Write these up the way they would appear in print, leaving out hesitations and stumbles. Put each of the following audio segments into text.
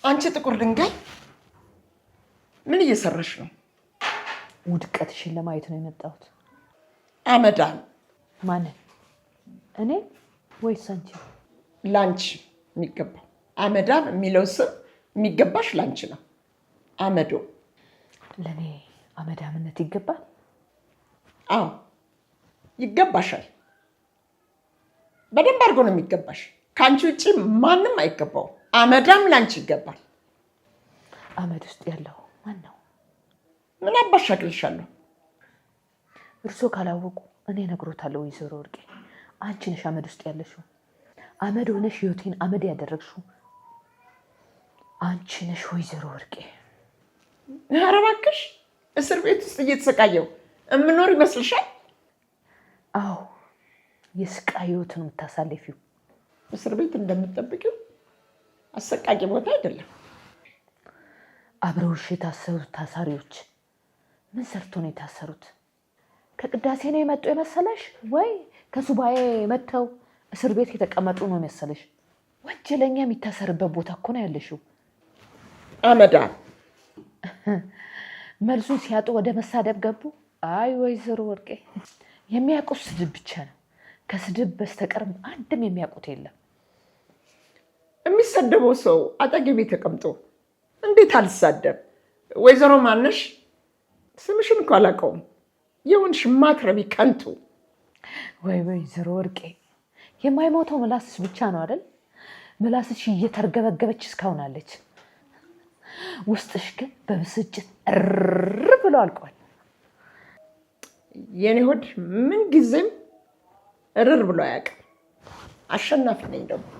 አንቺ ጥቁር ድንጋይ ምን እየሰራሽ ነው? ውድቀትሽን ለማየት ነው የመጣሁት። አመዳም ማን? እኔ ወይስ አንቺ? ላንቺ የሚገባው አመዳም የሚለው ስም የሚገባሽ ላንቺ ነው። አመዶ ለኔ አመዳምነት ይገባል? አዎ ይገባሻል። በደንብ አድርጎ ነው የሚገባሽ። ካንቺ ውጪ ማንም አይገባው። አመዳም ላንቺ ይገባል። አመድ ውስጥ ያለው ማን ነው? ምን አባሻግልሻለሁ? እርሶ ካላወቁ እኔ ነግሮታለሁ። ወይዘሮ ወርቄ አንቺ ነሽ አመድ ውስጥ ያለሽው። አመድ ሆነሽ ህይወቴን አመድ ያደረግሽው አንቺ ነሽ ወይዘሮ ወርቄ። ኧረ እባክሽ እስር ቤት ውስጥ እየተሰቃየው እምኖር ይመስልሻል? አዎ የስቃይ ህይወትን የምታሳልፊው እስር ቤት እንደምትጠብቂው አሰቃቂ ቦታ አይደለም። አብረውሽ የታሰሩት ታሳሪዎች ምን ሰርቶ ነው የታሰሩት? ከቅዳሴ ነው የመጡ የመሰለሽ ወይ ከሱባኤ መተው እስር ቤት የተቀመጡ ነው የመሰለሽ? ወንጀለኛ የሚታሰርበት ቦታ እኮ ነው ያለሽው። አመዳ መልሱን ሲያጡ ወደ መሳደብ ገቡ። አይ ወይዘሮ ወርቄ የሚያውቁት ስድብ ብቻ ነው። ከስድብ በስተቀር አንድም የሚያውቁት የለም። የሚሰደበው ሰው አጠገቤ ተቀምጦ እንዴት አልሳደብ? ወይዘሮ ማነሽ? ስምሽን እኮ አላውቀውም። የሆንሽ ማትረቢ ከንቱ። ወይ ወይዘሮ ወርቄ የማይሞተው ምላስሽ ብቻ ነው አይደል? ምላስሽ እየተርገበገበች እስካሁን አለች። ውስጥሽ ግን በብስጭት እር ብሎ አልቋል። የኔ ሆድ ምን ጊዜም እርር ብሎ አያውቅም። አሸናፊ ነኝ ደግሞ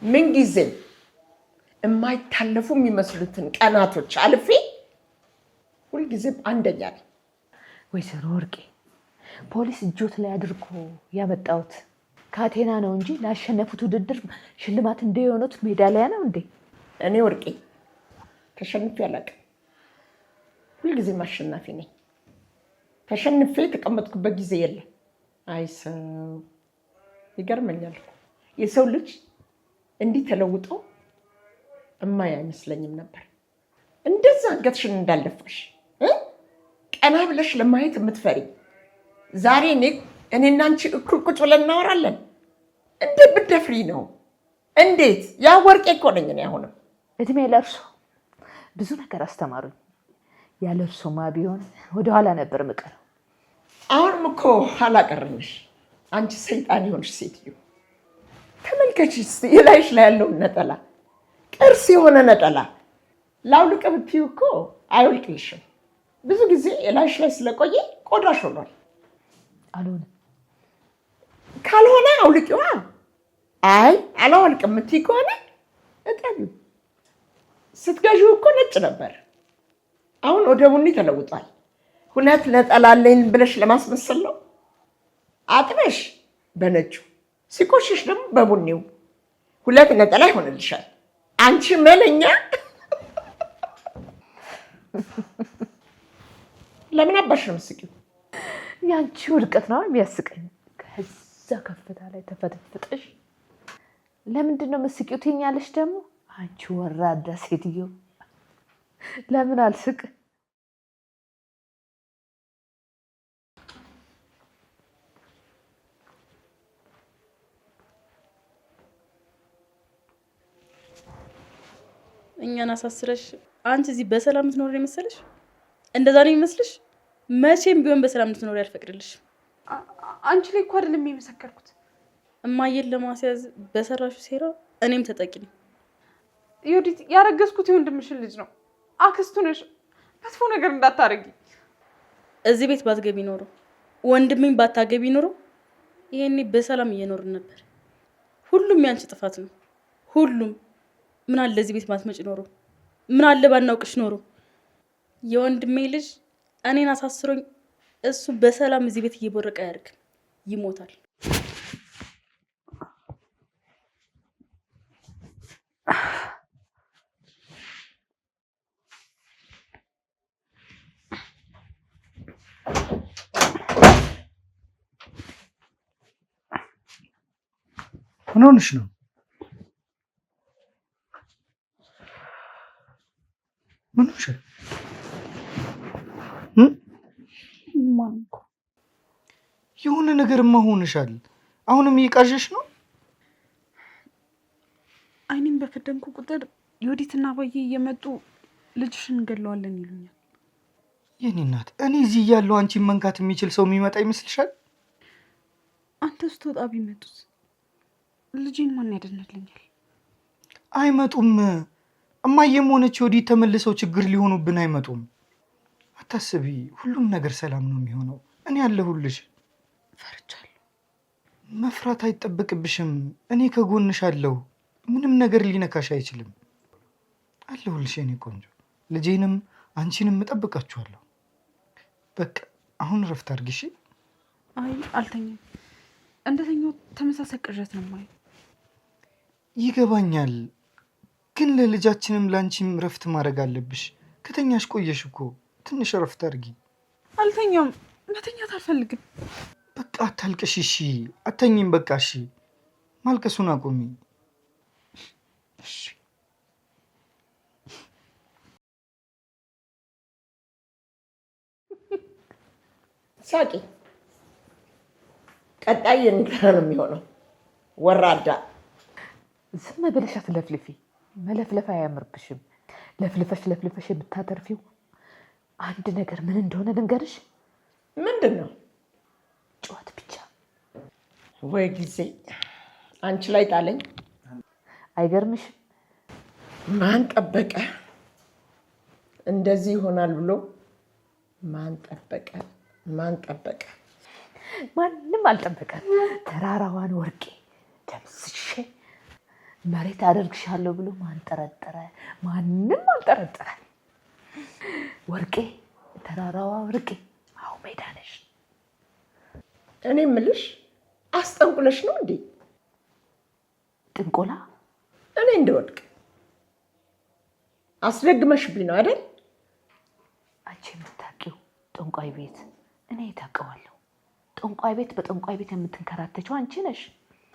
ምን ጊዜም የማይታለፉ የሚመስሉትን ቀናቶች አልፌ ሁልጊዜም አንደኛ ነኝ። ወይዘሮ ወርቄ ፖሊስ እጆት ላይ አድርጎ ያመጣሁት ካቴና ነው እንጂ ላሸነፉት ውድድር ሽልማት እንደሆኑት ሜዳሊያ ነው እንዴ? እኔ ወርቄ ተሸንፌ አላውቅም። ሁልጊዜም አሸናፊ ነኝ። ተሸንፌ የተቀመጥኩበት ጊዜ የለም። አይ ሰው ይገርመኛል። የሰው ልጅ እንዲህ ተለውጦ እማይ አይመስለኝም ነበር። እንደዛ አንገትሽን እንዳልደፋሽ ቀና ብለሽ ለማየት የምትፈሪ ዛሬ እኔና አንቺ እኩል ቁጭ ብለን እናወራለን። እንዴት ብትደፍሪ ነው? እንዴት? ያ ወርቄ እኮ ነኝ እኔ። አሁንም እድሜ ለእርሶ ብዙ ነገር አስተማሩኝ። ያለ እርሶማ ቢሆን ወደኋላ ነበር የምቀረው። አሁንም እኮ ኋላ ቀረንሽ አንቺ ሰይጣን የሆንሽ ሴትዮ። ተመልከች እስኪ የላይሽ ላይ ያለውን ነጠላ፣ ቅርስ የሆነ ነጠላ ላውልቅ ብትይው እኮ አይወልቅልሽም። ብዙ ጊዜ የላይሽ ላይ ስለቆየ ቆዳሽ ሆኗል። አልሆነ ካልሆነ አውልቂዋ። አይ አላወልቅም የምትይ ከሆነ እጠቢው። ስትገዢው እኮ ነጭ ነበር፣ አሁን ወደ ቡኒ ተለውጧል። ሁለት ነጠላ አለኝ ብለሽ ለማስመሰል ነው። አጥበሽ በነጩ ሲቆሽሽ ደግሞ በቡኒው ሁለት ነጠላ ይሆንልሻል። አንቺ መለኛ። ለምን አባሽ ነው የምትስቂው? ያንቺ ውድቀት ነው የሚያስቀኝ። ከዛ ከፍታ ላይ ተፈትፍጠሽ ለምንድን ነው የምትስቂው ትይኛለሽ ደግሞ? አንቺ ወራዳ ሴትዮ ለምን አልስቅ? እኛን አሳስረሽ አንቺ እዚህ በሰላም ትኖር የመሰለሽ? እንደዛ ነው የሚመስልሽ? መቼም ቢሆን በሰላም እንድትኖር ያልፈቅድልሽ። አንቺ ላይ እኮ አይደለም የመሰከርኩት። እማዬን ለማስያዝ በሰራሹ ሴራ እኔም ተጠቂ ነኝ። ዮዲት ያረገዝኩት የወንድምሽን ልጅ ነው። አክስቱ ነሽ። መጥፎ ነገር እንዳታረጊ። እዚህ ቤት ባትገቢ ኖሮ፣ ወንድሜን ባታገቢ ኖሮ ይሄኔ በሰላም እየኖርን ነበር። ሁሉም ያንቺ ጥፋት ነው። ሁሉም። ምን አለ እዚህ ቤት ማትመጪ ኖሮ? ምን አለ ባናውቅሽ ኖሮ? የወንድሜ ልጅ እኔን አሳስሮኝ እሱ በሰላም እዚህ ቤት እየቦረቀ አያርግም፣ ይሞታል። ምን ሆነሽ ነው? የሆነ ነገርማ ሆነሻል። አሁንም እየቃዠሽ ነው? አይኔን በከደንኩ ቁጥር ዮዲትና አባዬ እየመጡ ልጅሽን እንገለዋለን ይሉኛል። የኔ እናት፣ እኔ እዚህ እያለሁ አንቺን መንካት የሚችል ሰው የሚመጣ ይመስልሻል? አንተ ስትወጣ ቢመጡት ልጄን ማን ያድንልኛል? አይመጡም። እማዬም ሆነች ዮዲት ተመልሰው ችግር ሊሆኑብን አይመጡም። አታስቢ፣ ሁሉም ነገር ሰላም ነው የሚሆነው። እኔ አለሁልሽ። ፈርቻለሁ። መፍራት አይጠበቅብሽም። እኔ ከጎንሽ አለሁ። ምንም ነገር ሊነካሽ አይችልም። አለሁልሽ የኔ ቆንጆ። ልጄንም አንቺንም እጠብቃችኋለሁ። በቃ አሁን ረፍት አድርጊ። አይ አልተኛም። እንደተኛው ተመሳሳይ ቅዠት ነው የማየው። ይገባኛል፣ ግን ለልጃችንም ለአንቺም ረፍት ማድረግ አለብሽ። ከተኛሽ ቆየሽ እኮ። ትንሽ ረፍት አድርጊ። አልተኛም። መተኛት አልፈልግም። በቃ አታልቅሽ። እሺ አተኝም። በቃ እሺ፣ ማልቀሱን አቁሚ። እሺ ሳቂ። ቀጣይ የንግራ ነው የሚሆነው። ወራዳ ዝም ብለሽ አትለፍልፊ። መለፍለፍ አያምርብሽም። ለፍልፈሽ የምታተርፊው አንድ ነገር ምን እንደሆነ ልንገርሽ። ምንድን ነው? ጩኸት ብቻ። ወይ ጊዜ አንቺ ላይ ጣለኝ። አይገርምሽም? ማን ጠበቀ እንደዚህ ይሆናል ብሎ? ማን ጠበቀ? ማንም አልጠበቀም። ተራራዋን ወርቄ ደምስሼ መሬት አደርግሻለሁ ብሎ ማን ጠረጠረ? ማንም አልጠረጠረ። ወርቄ፣ ተራራዋ ወርቄ፣ አዎ ሜዳ ነሽ። እኔ የምልሽ አስጠንቁለሽ ነው እንዴ? ጥንቆላ? እኔ እንደወድቅ አስደግመሽብኝ ነው አይደል? አንቺ የምታውቂው ጠንቋይ ቤት እኔ ታውቀዋለሁ። ጠንቋይ ቤት በጠንቋይ ቤት የምትንከራተችው አንቺ ነሽ።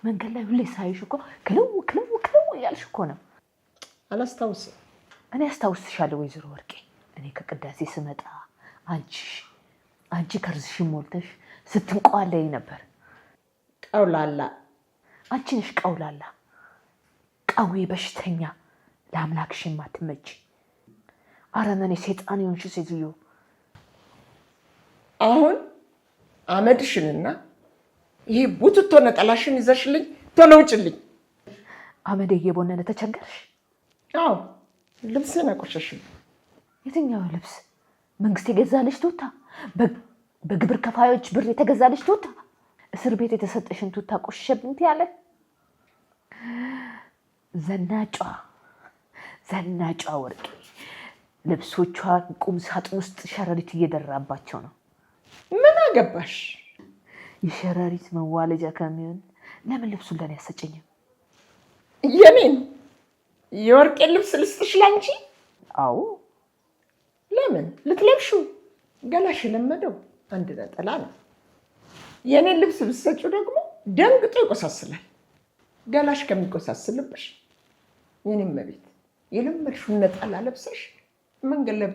መንገድ ላይ ሁሌ ሳይሽ እኮ ክልው እያልሽ እኮ ነው። አላስታውስም። እኔ አስታውስሻለሁ ወይዘሮ ወርቄ። እኔ ከቅዳሴ ስመጣ አንቺ ከርዝሽን ሞልተሽ ስትንቋለይ ነበር። ቀውላላ አንቺ ነሽ ቀውላላ፣ ቀዌ በሽተኛ፣ ለአምላክሽ የማትመች አረመኔ ሴጣን የሆንሽ ሴትዮ። አሁን አመድሽንና ይሄ ቡትቶ ነጠላሽን ይዘሽልኝ ቶሎ ውጭልኝ። አመዴ እየቦነነ ተቸገርሽ? አዎ ልብስን አቆሸሽኝ። የትኛው ልብስ? መንግስት የገዛልሽ ቱታ? በግብር ከፋዮች ብር የተገዛልሽ ቱታ? እስር ቤት የተሰጠሽን ቱታ ቆሸሽብኝ ያለ ዘናጯ ወርቄ ልብሶቿ ቁም ሳጥን ውስጥ ሸረሪት እየደራባቸው ነው። ምን አገባሽ? የሸረሪት መዋለጃ ከሚሆን ለምን ልብሱን ለኔ ያሰጨኝም? የኔን የወርቄን ልብስ ልስጥሽ ላንቺ? አዎ። ለምን ልትለብሹ? ገላሽ የለመደው አንድ ነጠላ ነው። የኔን ልብስ ብትሰጪው ደግሞ ደንግጦ ይቆሳስላል። ገላሽ ከሚቆሳስልብሽ የኔም መቤት የለመድሽውን ነጠላ ለብሰሽ መንገድ ላይ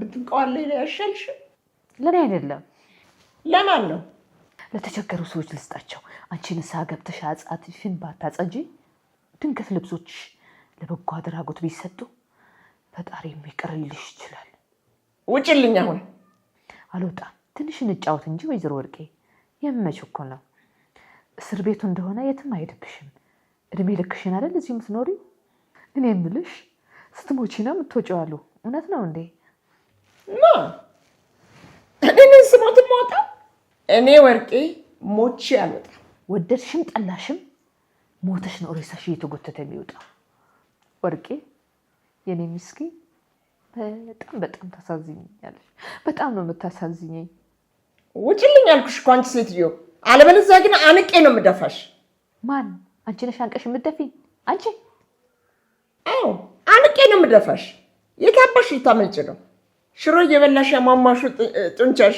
ብትንቀዋለይ ላይ ያሻልሽ። ለኔ አይደለም። ለማን ነው? ለተቸገሩ ሰዎች ልስጣቸው። አንቺ ንስሐ ገብተሽ አጻትሽን ባታጸጂ ድንገት ልብሶችሽ ለበጎ አድራጎት ቢሰጡ ፈጣሪ የሚቀርልሽ ይችላል። ውጭልኝ አሁን። አልወጣም። ትንሽ እንጫወት እንጂ ወይዘሮ ወርቄ የምመች እኮ ነው። እስር ቤቱ እንደሆነ የትም አይሄድብሽም። እድሜ ልክሽን አይደል እዚህ የምትኖሪው? እኔ የምልሽ ስትሞቺ ነው የምትወጪው አሉ። እውነት ነው እንዴ? እኔ ስሞት ሞታ? እኔ ወርቄ ሞቼ አልወጣም። ወደድሽም ጠላሽም ሞተሽ ነው ሬሳሽ እየተጎተተ የሚወጣው። ወርቄ የኔ ምስኪን በጣም ታሳዝኛለሽ። በጣም ነው የምታሳዝኘኝ። ውጭልኝ አልኩሽ እኮ አንቺ ሴትዮ። አለበለዚያ ግን አንቄ ነው የምደፋሽ። ማን? አንቺ ነሽ አንቀሽ የምትደፊኝ? አንቺ? አዎ አንቄ ነው የምደፋሽ። የታባሽ ልታመልጭ ነው? ሽሮ እየበላሽ ያሟሟሹ ጡንቻሽ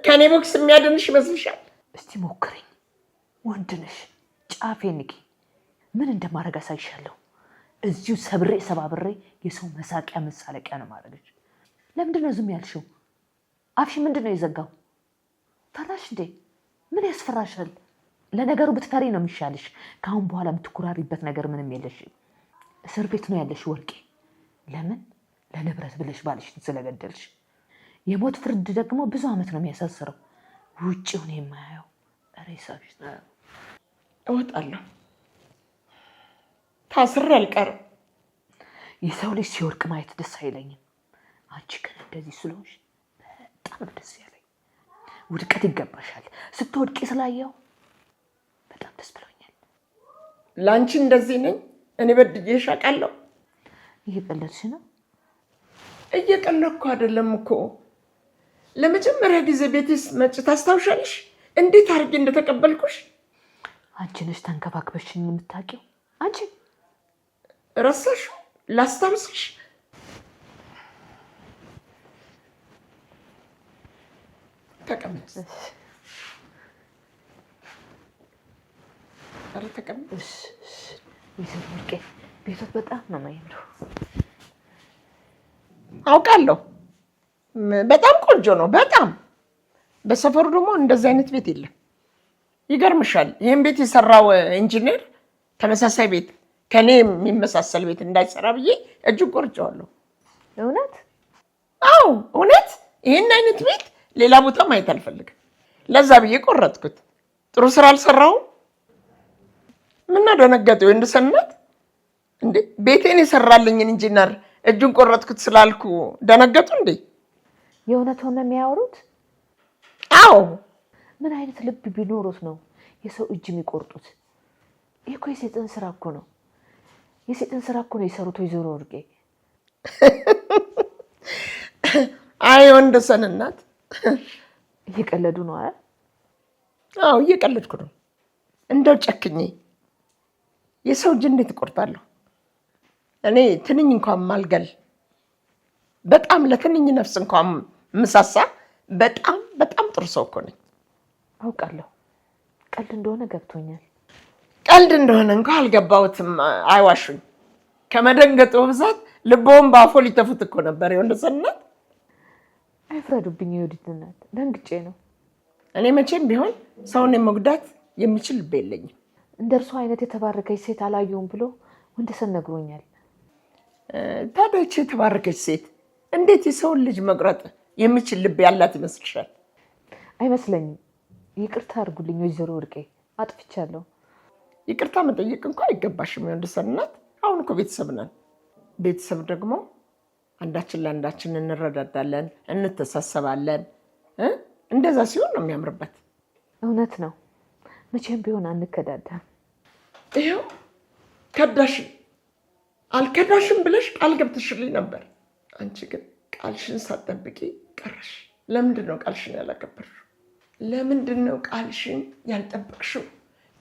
ከኔ ቦክስ የሚያድንሽ ይመስልሻል? እስቲ ሞክረኝ። ወንድ ነሽ። ጫፌ ንቂ። ምን እንደማድረግ አሳይሻለሁ። እዚሁ ሰባብሬ የሰው መሳቂያ መሳለቂያ ነው ማድረግሽ። ለምንድን ነው ዝም ያልሽው? አፍሽ ምንድን ነው የዘጋው? ፈራሽ እንዴ? ምን ያስፈራሻል? ለነገሩ ብትፈሪ ነው የሚሻልሽ። ከአሁን በኋላ የምትኩራሪበት ነገር ምንም የለሽ። እስር ቤት ነው ያለሽ ወርቄ። ለምን? ለንብረት ብለሽ ባልሽን ስለገደልሽ። የሞት ፍርድ ደግሞ ብዙ ዓመት ነው የሚያሳስረው። ውጭውን የማያየው ሬሳሽ ነው። እወጣለሁ። ታስሬ አልቀርም። የሰው ልጅ ሲወርቅ ማየት ደስ አይለኝም። አንቺ ግን እንደዚህ ስለሆንሽ በጣም ደስ ያለኝ። ውድቀት ይገባሻል። ስትወድቂ ስላየው በጣም ደስ ብሎኛል። ለአንቺ እንደዚህ ነኝ? እኔ በድዬሽ አውቃለሁ? እየቀለድሽ ነው? እየቀለድኩ አይደለም እኮ። ለመጀመሪያ ጊዜ ቤቴስ መጭ ታስታውሻለሽ? እንዴት አድርጌ እንደተቀበልኩሽ። አንቺ ነሽ ተንከባክበሽኝ የምታውቂው። አንቺ ረሳሽው? ላስታውስሽ። ተቀመጥ። ኧረ ተቀመጥ። ወይዘሮ ወርቄ ቤቶት በጣም ነው የማያምረው። አውቃለሁ። በጣም ቆንጆ ነው። በጣም በሰፈሩ ደግሞ እንደዚህ አይነት ቤት የለም። ይገርምሻል፣ ይህን ቤት የሰራው ኢንጂነር ተመሳሳይ ቤት ከኔ የሚመሳሰል ቤት እንዳይሰራ ብዬ እጅግ ቆርጬዋለሁ። እውነት? አዎ እውነት። ይህን አይነት ቤት ሌላ ቦታ ማየት አልፈልግም። ለዛ ብዬ ቆረጥኩት። ጥሩ ስራ አልሰራውም። ምን ደነገጡ? ወንድሰነት እንዴ? ቤቴን የሰራልኝን ኢንጂነር እጁን ቆረጥኩት ስላልኩ ደነገጡ እንዴ? የእውነት ሆነ የሚያወሩት? አዎ። ምን አይነት ልብ ቢኖሩት ነው የሰው እጅ የሚቆርጡት? ይሄ እኮ የሰይጣን ስራ እኮ ነው። የሰይጣን ስራ እኮ ነው የሰሩት ወይዘሮ ወርቄ። አይ ወንድሰን እናት እየቀለዱ ነው አይደል? አዎ እየቀለድኩ ነው። እንደው ጨክኜ የሰው እጅ እንዴት እቆርጣለሁ? እኔ ትንኝ እንኳን ማልገል፣ በጣም ለትንኝ ነፍስ እንኳን ምሳሳ በጣም በጣም ጥሩ ሰው እኮ ነኝ። አውቃለሁ። ቀልድ እንደሆነ ገብቶኛል። ቀልድ እንደሆነ እንኳን አልገባሁትም። አይዋሹኝ። ከመደንገጡ ብዛት ልቦውን በአፎ ሊተፉት እኮ ነበር። የወንድሰነት አይፍረዱብኝ። የወዲት እናት ደንግጬ ነው። እኔ መቼም ቢሆን ሰውን የመጉዳት የሚችል ልብ የለኝም። እንደ እርሷ አይነት የተባረከች ሴት አላየውም ብሎ ወንድሰን ነግሮኛል። ታዲያ ይህች የተባረከች ሴት እንዴት የሰውን ልጅ መቁረጥ የሚችል ልብ ያላት ይመስልሻል? አይመስለኝም። ይቅርታ አድርጉልኝ ወይዘሮ ወርቄ፣ አጥፍቻለሁ። ይቅርታ መጠየቅ እንኳን አይገባሽም የወንድሰን እናት። አሁን እኮ ቤተሰብ ነን። ቤተሰብ ደግሞ አንዳችን ለአንዳችን እንረዳዳለን፣ እንተሳሰባለን። እንደዛ ሲሆን ነው የሚያምርበት። እውነት ነው። መቼም ቢሆን አንከዳዳም። ይኸው ከዳሽን አልከዳሽም ብለሽ ቃል ገብተሽልኝ ነበር። አንቺ ግን ቃልሽን ሳትጠብቂ ቀረሽ። ለምንድን ነው ቃልሽን ያላከበርሽው? ለምንድን ነው ቃልሽን ያልጠበቅሽው?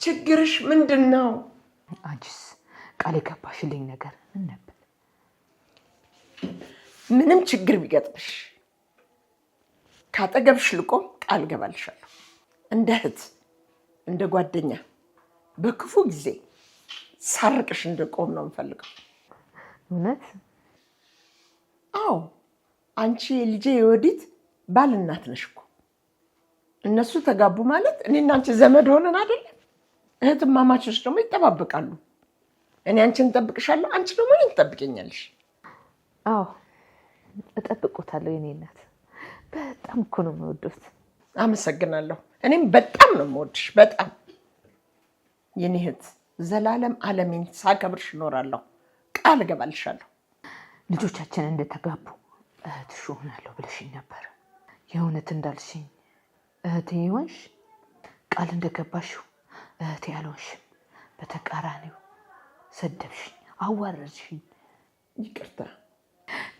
ችግርሽ ምንድን ነው? አንቺስ ቃል የገባሽልኝ ነገር ምን ነበር? ምንም ችግር ቢገጥምሽ ካጠገብሽ ልቆም ቃል ገባልሻለሁ። እንደ እህት፣ እንደ ጓደኛ፣ በክፉ ጊዜ ሳርቅሽ እንደቆም ነው የምፈልገው። እውነት? አዎ። አንቺ የልጄ የወዲት ባል እናት ነሽ እኮ። እነሱ ተጋቡ ማለት እኔና አንቺ ዘመድ ሆነን አይደለም? እህትማማቾች ደግሞ ይጠባበቃሉ። እኔ አንቺን እጠብቅሻለሁ፣ አንቺ ደግሞ እኔን ትጠብቀኛለሽ። አዎ እጠብቆታለሁ። የኔ እናት በጣም እኮ ነው የምወደው። አመሰግናለሁ። እኔም በጣም ነው የምወድሽ። በጣም የኔ እህት፣ ዘላለም ዓለሜን ሳከብርሽ እኖራለሁ። ቃል እገባልሻለሁ። ልጆቻችን እንደተጋቡ እህትሽ እሆናለሁ ብለሽኝ ነበር። የእውነት እንዳልሽኝ እህቴ ይሆንሽ? ቃል እንደገባሽው እህቴ አልሆንሽም። በተቃራኒው ሰደብሽኝ፣ አዋረድሽኝ። ይቅርታ።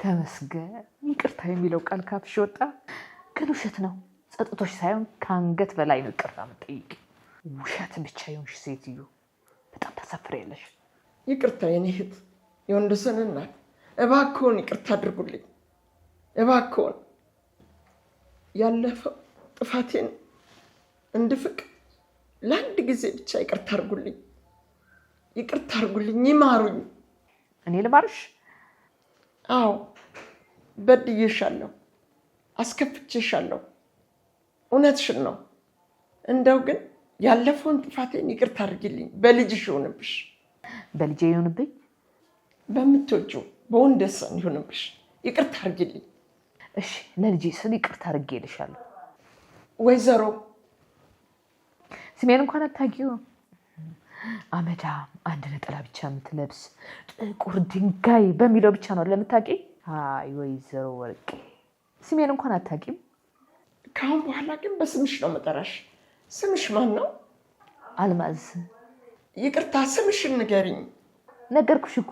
ተመስገን። ይቅርታ የሚለው ቃል ካፍሽ ወጣ። ግን ውሸት ነው። ጸጥቶሽ ሳይሆን ከአንገት በላይ ነው ይቅርታ የምጠይቅ። ውሸት ብቻ የሆንሽ ሴትዮ በጣም ታሳፍሪያለሽ። ይቅርታ የኔ እህት፣ የወንድሰን እናት፣ እባክዎን ይቅርታ አድርጉልኝ። እባክዎን ያለፈው ጥፋቴን እንድፍቅ ለአንድ ጊዜ ብቻ ይቅርታ አድርጉልኝ። ይቅርታ አድርጉልኝ፣ ይማሩኝ። እኔ ልማርሽ? አዎ በድዬሻለሁ፣ አስከፍቼሻለሁ። እውነትሽን ነው። እንደው ግን ያለፈውን ጥፋቴን ይቅርታ አድርጊልኝ። በልጅሽ ይሁንብሽ። በልጄ ይሁንብኝ? በምትወጂው በወንደሰን ይሁንብሽ። ይቅርታ አድርጊልኝ። እሺ ለልጄ ስል ይቅርታ አድርጌልሻለሁ። ወይዘሮ ስሜን እንኳን አታውቂውም? አመዳም አንድ ነጠላ ብቻ የምትለብስ ጥቁር ድንጋይ በሚለው ብቻ ነው ለምታውቂ? አይ ወይዘሮ ወርቄ ስሜን እንኳን አታውቂም? ከአሁን በኋላ ግን በስምሽ ነው መጠራሽ። ስምሽ ማን ነው? አልማዝ። ይቅርታ ስምሽን ንገሪኝ። ነገርኩሽ እኮ።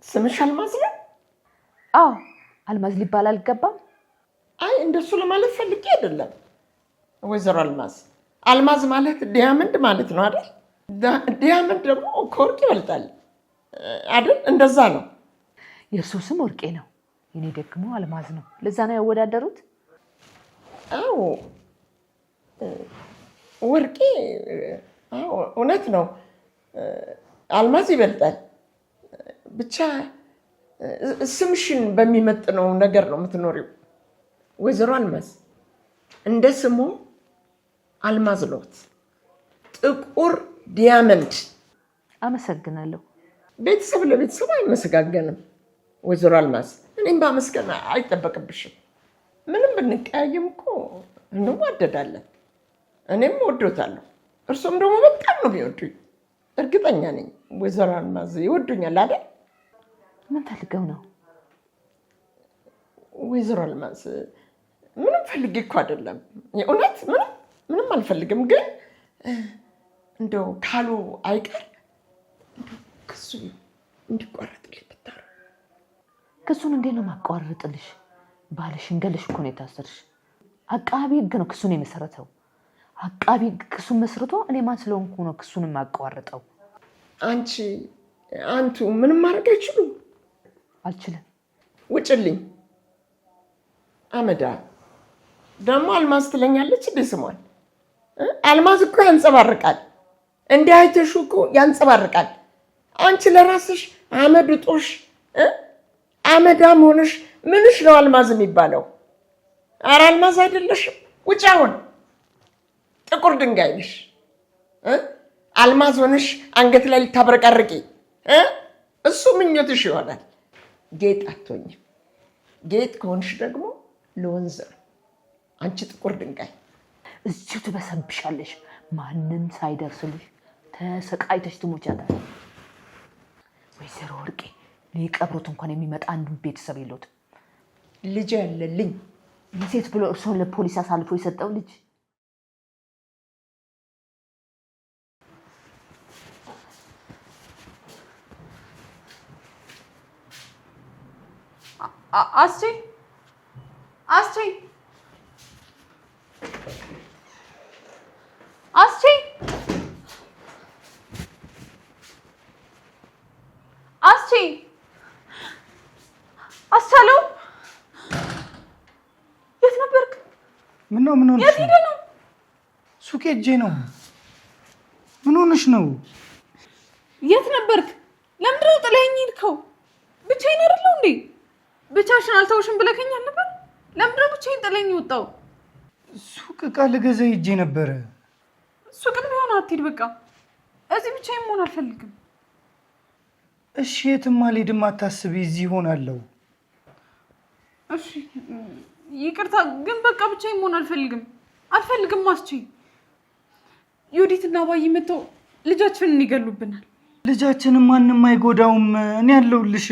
ስምሽ አልማዝ ነው? አዎ አልማዝ ሊባል አልገባም? አይ እንደሱ ለማለት ፈልጌ አይደለም ወይዘሮ አልማዝ። አልማዝ ማለት ዲያመንድ ማለት ነው አይደል? ዲያመንድ ደግሞ ከወርቅ ይበልጣል አይደል? እንደዛ ነው። የእርሱ ስም ወርቄ ነው፣ የኔ ደግሞ አልማዝ ነው። ለዛ ነው ያወዳደሩት። አዎ ወርቄ፣ አዎ እውነት ነው። አልማዝ ይበልጣል። ብቻ ስምሽን በሚመጥነው ነገር ነው የምትኖሪው ወይዘሮ አልማዝ። እንደ ስሙ አልማዝ ሎት፣ ጥቁር ዲያመንድ። አመሰግናለሁ። ቤተሰብ ለቤተሰብ አይመሰጋገንም ወይዘሮ አልማዝ። እኔም ባመስገን አይጠበቅብሽም። ምንም ብንቀያየም እኮ እንዋደዳለን። እኔም ወዶታለሁ፣ እርሶም ደግሞ በጣም ነው የሚወዱኝ። እርግጠኛ ነኝ ወይዘሮ አልማዝ ይወዱኛል አይደል? ምን ፈልገው ነው? ወይዘሮ አልማዝ ምንም ፈልጌ እኮ አይደለም። የእውነት ምንም አልፈልግም። ግን እንደው ካሉ አይቀር ክሱ እንዲቋረጥልኝ ብታረግ። ክሱን እንዴት ነው ማቋረጥልሽ? ባልሽን ገለሽ እኮ ነው የታሰርሽ። አቃቢ ሕግ ነው ክሱን የመሰረተው። አቃቢ ሕግ ክሱን መስርቶ እኔ ማን ስለሆንኩ ነው ክሱን የማቋርጠው? አንቱ ምንም ማድረግ አይችሉም። አልችልም። ውጭልኝ። አመዳ ደግሞ አልማዝ ትለኛለች እንዴ ስሟን? አልማዝ እኮ ያንጸባርቃል። እንዲህ አይተሽው እኮ ያንጸባርቃል። አንቺ ለራስሽ አመድ ጦሽ አመዳም ሆነሽ ምንሽ ነው አልማዝ የሚባለው? ኧረ አልማዝ አይደለሽም። ውጭ አሁን። ጥቁር ድንጋይ ነሽ። አልማዝ ሆነሽ አንገት ላይ ልታብረቀርቂ እሱ ምኞትሽ ይሆናል። ጌጥ አትሆኝም። ጌጥ ከሆንሽ ደግሞ ለወንዝ ነው። አንቺ ጥቁር ድንጋይ እዚሁ ትበሰብሻለሽ። ማንም ሳይደርስልሽ ተሰቃይተሽ ትሞቻታለሽ። ወይዘሮ ወርቄ ሊቀብሩት እንኳን የሚመጣ አንዱን ቤተሰብ የለውም። ልጅ ያለልኝ የሴት ብሎ እርሶን ለፖሊስ አሳልፎ የሰጠው ልጅ አስቼ አስቼ አስቼ አስቼ አስቻለው፣ የት ነበርክ? ምን ሆነሽ? የት ሄደህ ነው? ሱቅ ሄጄ ነው። ምን ሆነሽ ነው? የት ነበርክ? ለምንድን ነው ጥለኸኝ ሄድከው? ብቻዬን አይደለሁ እንዴ? ብቻሽን አልተውሽም ብለኸኛል ነበር። ለምንድን ነው ብቻዬን ጥለኸኝ ወጣው? ሱቅ ዕቃ ልገዛ ሄጄ ነበረ። ሱቅም ቢሆን አትሄድ። በቃ እዚህ ብቻዬን መሆን አልፈልግም። እሺ የትም አልሄድም፣ አታስቢ፣ እዚህ እሆናለሁ። እሺ ይቅርታ፣ ግን በቃ ብቻዬን መሆን አልፈልግም። አስቼ ዮዲት እና አባዬ መተው ልጃችንን ይገሉብናል። ልጃችንን ማንም አይጎዳውም። እኔ ያለሁልሽ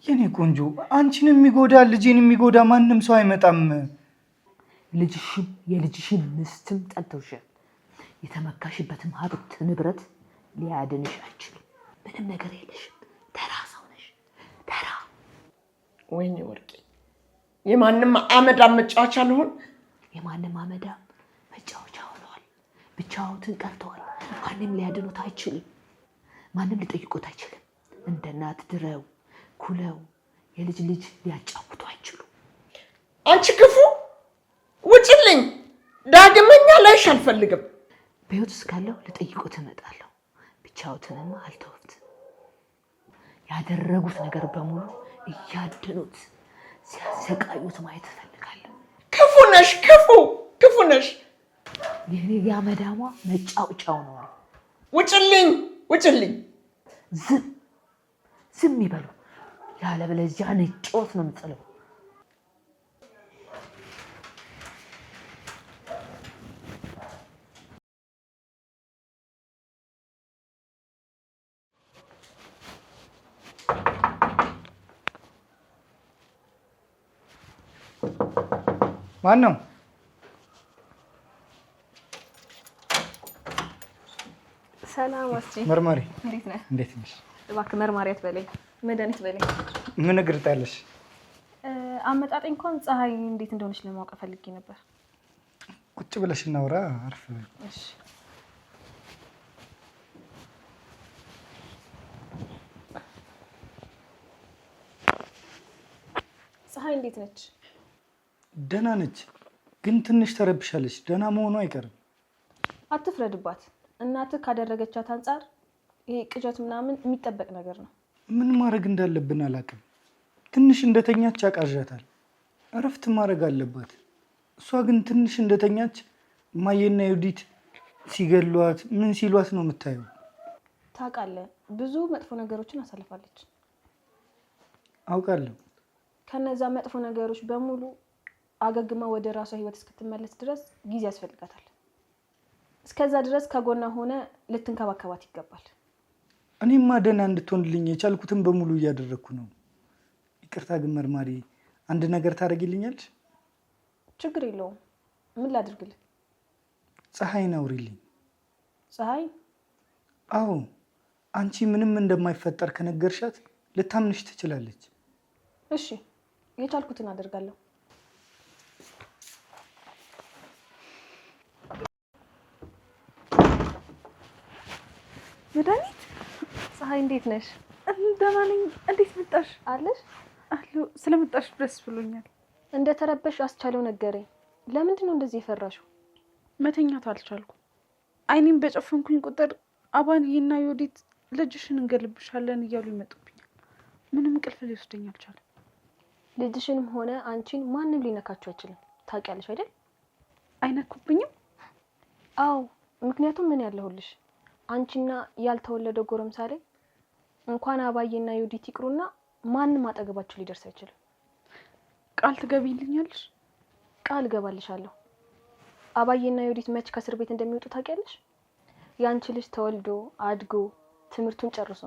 የኔ ቆንጆ። አንቺን የሚጎዳ ልጄን የሚጎዳ ማንም ሰው አይመጣም። ልጅሽም የልጅሽን ምስትም ጠልተውሻል። የተመካሽበትም ሀብት ንብረት ሊያድንሽ አይችልም። ምንም ነገር የለሽም። ተራ ሰው ነሽ። ተራ። ወይኔ ወርቄ፣ የማንም አመዳም መጫወቻ ልሆን? የማንም አመዳም መጫወቻ ሆነዋል። ብቻዎትን ቀርተዋል። ማንም ሊያድኑት አይችልም። ማንም ሊጠይቁት አይችልም። እንደ እናት ድረው ኩለው የልጅ ልጅ ሊያጫውቱ አይችሉም። አንቺ ክፉ፣ ውጭልኝ። ዳግመኛ ላይሽ አልፈልግም። በህይወት እስካለሁ ልጠይቁት እመጣለሁ። ብቻዎትንማ አልተውት። ያደረጉት ነገር በሙሉ እያደኑት ሲያሰቃዩት ማየት እፈልጋለሁ። ክፉ ነሽ፣ ክፉ ነሽ። የኔ ያመዳሟ መጫውጫው ነው። ውጭልኝ ውጭልኝ። ዝም ይበሉ፣ ያለበለዚያ ነጮት ነው የምጥለው። ማን ነው? ሰላም አስጂ። መርማሪ እንዴት ነህ? እንዴት ነሽ? እባክህ መርማሪ አትበለኝ፣ መድኃኒት በለኝ። ምን እግር ጣለሽ? አመጣጤ እንኳን ፀሐይ እንዴት እንደሆነች ለማወቅ ፈልጌ ነበር። ቁጭ ብለሽ እናውራ። አርፍ። እሺ። ፀሐይ እንዴት ነች? ደህና ነች፣ ግን ትንሽ ተረብሻለች። ደህና መሆኑ አይቀርም። አትፍረድባት። እናትህ ካደረገቻት አንጻር ይሄ ቅዠት ምናምን የሚጠበቅ ነገር ነው። ምን ማድረግ እንዳለብን አላውቅም። ትንሽ እንደተኛች ያቃዣታል። እረፍት ማድረግ አለባት። እሷ ግን ትንሽ እንደተኛች እማዬና ዩዲት ሲገሏት ምን ሲሏት ነው የምታየው። ታውቃለህ፣ ብዙ መጥፎ ነገሮችን አሳልፋለች። አውቃለሁ። ከነዛ መጥፎ ነገሮች በሙሉ አገግማ ወደ ራሷ ህይወት እስክትመለስ ድረስ ጊዜ ያስፈልጋታል። እስከዛ ድረስ ከጎና ሆነ ልትንከባከባት ይገባል። እኔማ ደህና እንድትሆንልኝ የቻልኩትን በሙሉ እያደረግኩ ነው። ይቅርታ ግን መርማሪ፣ አንድ ነገር ታደርጊልኛለሽ? ችግር የለውም። ምን ላድርግልህ? ፀሐይን አውሪልኝ። ፀሐይ? አዎ፣ አንቺ ምንም እንደማይፈጠር ከነገርሻት ልታምንሽ ትችላለች። እሺ፣ የቻልኩትን አደርጋለሁ። መድኃኒት? ፀሐይ እንዴት ነሽ? ደህና ነኝ። እንዴት መጣሽ? አለሽ? አሉ። ስለመጣሽ ደስ ብሎኛል። እንደተረበሽ አስቻለው ነገረኝ። ለምንድን ነው እንደዚህ የፈራሽው? መተኛት አልቻልኩም። አይኔም በጨፈንኩኝ ቁጥር አባዬና ዮዲት ልጅሽን እንገልብሻለን እያሉ ይመጡብኛል። ምንም እንቅልፍ ሊወስደኝ አልቻለም። ልጅሽንም ሆነ አንቺን ማንም ሊነካችሁ አይችልም። ታውቂያለሽ አይደል? አይነኩብኝም? አዎ፣ ምክንያቱም ምን ያለሁልሽ አንቺና ያልተወለደው ጎረምሳ ላይ እንኳን አባዬና ዩዲት ይቅሩና ማንም አጠገባችሁ ሊደርስ አይችልም። ቃል ትገቢልኛለሽ? ቃል እገባልሻለሁ። አባዬና ዩዲት መች ከእስር ቤት እንደሚወጡ ታውቂያለሽ? ያንቺ ልጅ ተወልዶ አድጎ ትምህርቱን ጨርሶ።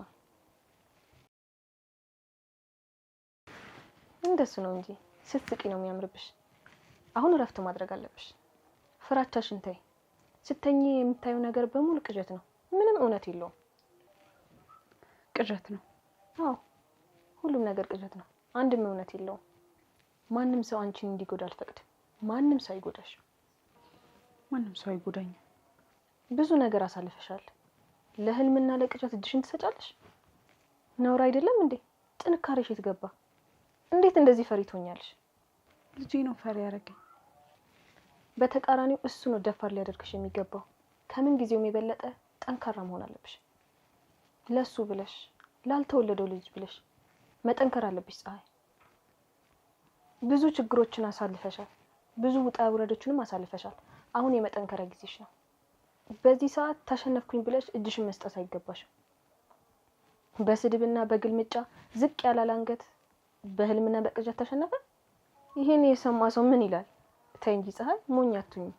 እንደሱ ነው እንጂ ስትስቂ ነው የሚያምርብሽ። አሁን እረፍት ማድረግ አለብሽ። ፍራቻሽን ተይ። ስተኝ የምታየው ነገር በሙሉ ቅዠት ነው። ምንም እውነት የለውም። ቅዠት ነው? አዎ፣ ሁሉም ነገር ቅዠት ነው። አንድም እውነት የለውም። ማንም ሰው አንቺን እንዲጎዳ አልፈቅድም። ማንም ሰው አይጎዳሽ። ማንም ሰው አይጎዳኝም። ብዙ ነገር አሳልፈሻል። ለህልምና ለቅዠት እጅሽን ትሰጫለሽ? ነውር አይደለም እንዴ? ጥንካሬሽ የት ገባ? እንዴት እንደዚህ ፈሪ ትሆኛለሽ? ልጄ ነው ፈሪ ያደረገኝ። በተቃራኒው እሱ ነው ደፋር ሊያደርግሽ የሚገባው። ከምን ጊዜውም የበለጠ ጠንካራ መሆን አለብሽ። ለሱ ብለሽ ላልተወለደው ልጅ ብለሽ መጠንከር አለብሽ ፀሐይ። ብዙ ችግሮችን አሳልፈሻል። ብዙ ውጣ ውረዶችንም አሳልፈሻል። አሁን የመጠንከሪያ ጊዜሽ ነው። በዚህ ሰዓት ተሸነፍኩኝ ብለሽ እጅሽን መስጠት አይገባሽም። በስድብና በግልምጫ ዝቅ ያላለ አንገት በህልምና በቅዠት ተሸነፈ። ይሄን የሰማ ሰው ምን ይላል? ተይ እንጂ ፀሐይ፣ ሞኝ አትሁኝ።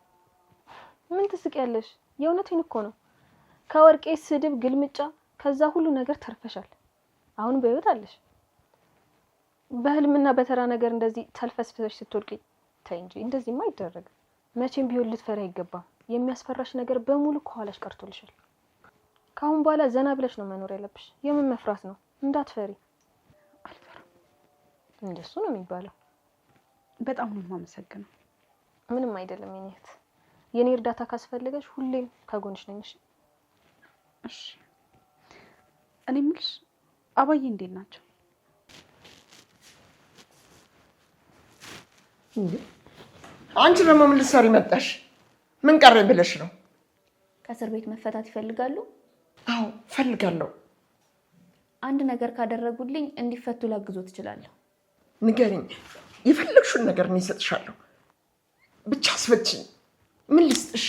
ምን ትስቂያለሽ? የእውነቴን እኮ ነው። ከወርቄ ስድብ፣ ግልምጫ ከዛ ሁሉ ነገር ተርፈሻል። አሁን በህይወት አለሽ። በህልምና በተራ ነገር እንደዚህ ተልፈስፈሽ ስትወድቂ ተይ እንጂ። እንደዚህማ አይደረግም። መቼም ቢሆን ልትፈሪ አይገባም። የሚያስፈራሽ ነገር በሙሉ ከኋላሽ ቀርቶልሻል። ከአሁን በኋላ ዘና ብለሽ ነው መኖር ያለብሽ። የምን መፍራት ነው? እንዳትፈሪ። አልፈራም። እንደሱ ነው የሚባለው። በጣም ነው የማመሰግነው። ምንም አይደለም የኔ እህት። የኔ እርዳታ ካስፈልገሽ ሁሌም ከጎንሽ ነኝ። እሺ። እኔ የምልሽ አባዬ እንዴት ናቸው? አንቺ ደግሞ ምን ልትሰሪ መጣሽ? ምን ቀረ ብለሽ ነው? ከእስር ቤት መፈታት ይፈልጋሉ? አዎ ፈልጋለሁ። አንድ ነገር ካደረጉልኝ እንዲፈቱ ላግዞ ትችላለሁ። ንገሪኝ። የፈለግሽውን ነገር እኔ እሰጥሻለሁ። ብቻ አስፈችኝ። ምን ልስጥሽ?